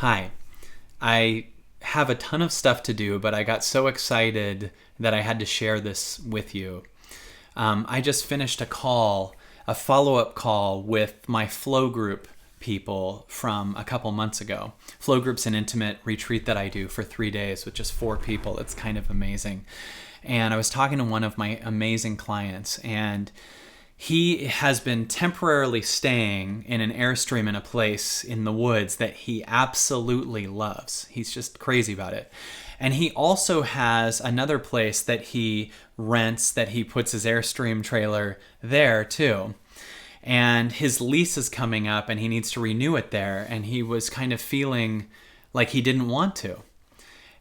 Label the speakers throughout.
Speaker 1: Hi. I have a ton of stuff to do, but I got so excited that I had to share this with you. I just finished a follow-up call with my flow group people from a couple months ago. Flow group's an intimate retreat that I do for 3 days with just 4 people. It's kind of amazing. And I was talking to one of my amazing clients, and he has been temporarily staying in an Airstream in a place in the woods that he absolutely loves. He's just crazy about it. And he also has another place that he rents, that he puts his Airstream trailer there too. And his lease is coming up and he needs to renew it there. And he was kind of feeling like he didn't want to.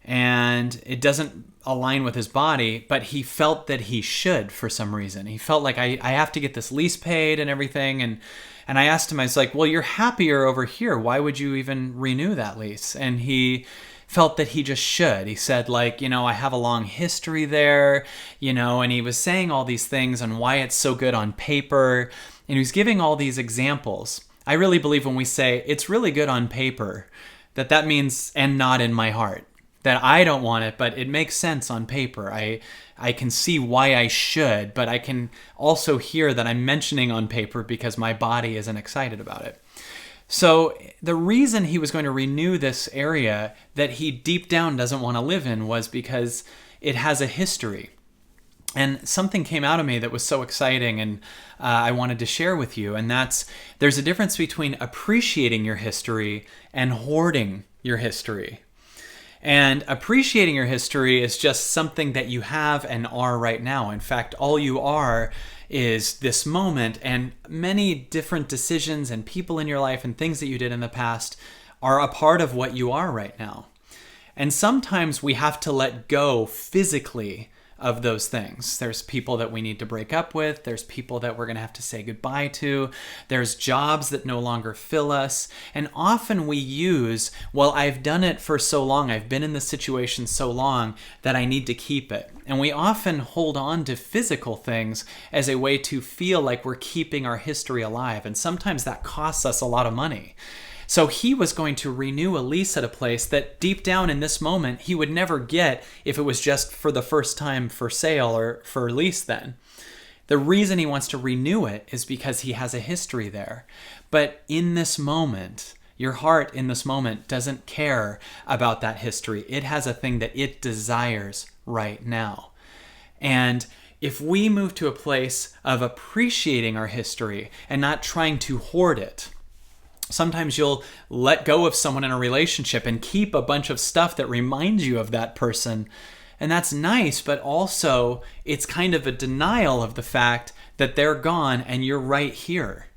Speaker 1: And it doesn't align with his body, but he felt that he should for some reason. He felt like I have to get this lease paid and everything. And I asked him, I was like, well, you're happier over here. Why would you even renew that lease? And he felt that he just should. He said, like, I have a long history there, and he was saying all these things and why it's so good on paper. And he was giving all these examples. I really believe when we say it's really good on paper, that means, and not in my heart. That I don't want it, but it makes sense on paper. I can see why I should, but I can also hear that I'm mentioning on paper because my body isn't excited about it. So the reason he was going to renew this area that he deep down doesn't want to live in was because it has a history. And something came out of me that was so exciting, and I wanted to share with you, and there's a difference between appreciating your history and hoarding your history. And appreciating your history is just something that you have and are right now. In fact, all you are is this moment, and many different decisions and people in your life and things that you did in the past are a part of what you are right now. And sometimes we have to let go physically of those things. There's people that we need to break up with. There's people that we're going to have to say goodbye to. There's jobs that no longer fill us. And often we use, well, I've done it for so long. I've been in this situation so long that I need to keep it. And we often hold on to physical things as a way to feel like we're keeping our history alive. And sometimes that costs us a lot of money. So he was going to renew a lease at a place that deep down in this moment he would never get if it was just for the first time for sale or for lease then. The reason he wants to renew it is because he has a history there. But in this moment, your heart in this moment doesn't care about that history. It has a thing that it desires right now. And if we move to a place of appreciating our history and not trying to hoard it, sometimes you'll let go of someone in a relationship and keep a bunch of stuff that reminds you of that person. And that's nice, but also it's kind of a denial of the fact that they're gone and you're right here.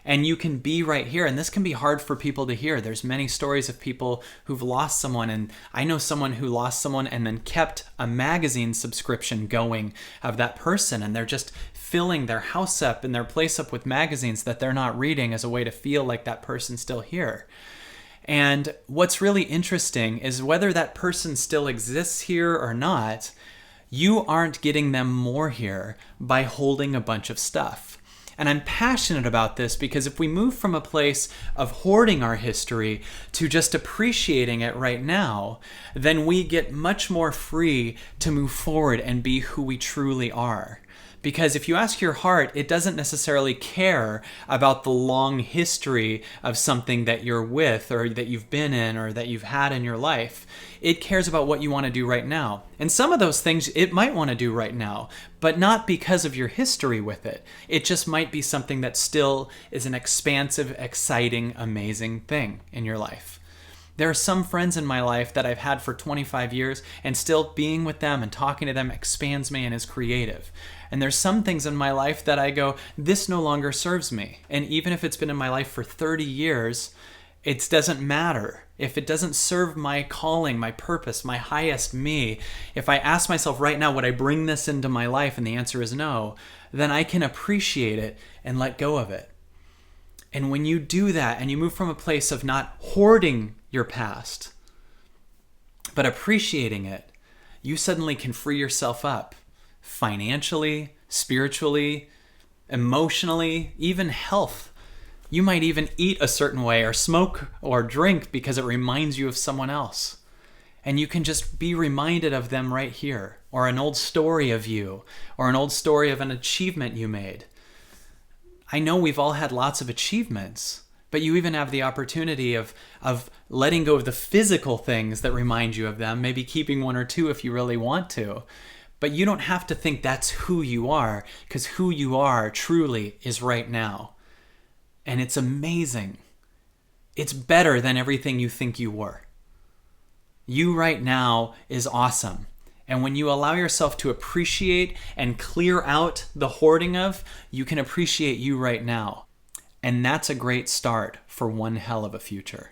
Speaker 1: And you can be right here. And this can be hard for people to hear. There's many stories of people who've lost someone. And I know someone who lost someone and then kept a magazine subscription going of that person. And they're just filling their house up and their place up with magazines that they're not reading as a way to feel like that person's still here. And what's really interesting is whether that person still exists here or not, you aren't getting them more here by holding a bunch of stuff. And I'm passionate about this because if we move from a place of hoarding our history to just appreciating it right now, then we get much more free to move forward and be who we truly are. Because if you ask your heart, it doesn't necessarily care about the long history of something that you're with or that you've been in or that you've had in your life. It cares about what you want to do right now. And some of those things it might want to do right now, but not because of your history with it. It just might be something that still is an expansive, exciting, amazing thing in your life. There are some friends in my life that I've had for 25 years, and still being with them and talking to them expands me and is creative. And there's some things in my life that I go, this no longer serves me. And even if it's been in my life for 30 years, it doesn't matter. If it doesn't serve my calling, my purpose, my highest me, if I ask myself right now, would I bring this into my life? And the answer is no, then I can appreciate it and let go of it. And when you do that and you move from a place of not hoarding your past, but appreciating it, you suddenly can free yourself up financially, spiritually, emotionally, even health. You might even eat a certain way or smoke or drink because it reminds you of someone else. And you can just be reminded of them right here, or an old story of you, or an old story of an achievement you made. I know we've all had lots of achievements, but you even have the opportunity of letting go of the physical things that remind you of them, maybe keeping one or two if you really want to. But you don't have to think that's who you are, because who you are truly is right now. And it's amazing. It's better than everything you think you were. You right now is awesome. And when you allow yourself to appreciate and clear out the hoarding of, you can appreciate you right now. And that's a great start for one hell of a future.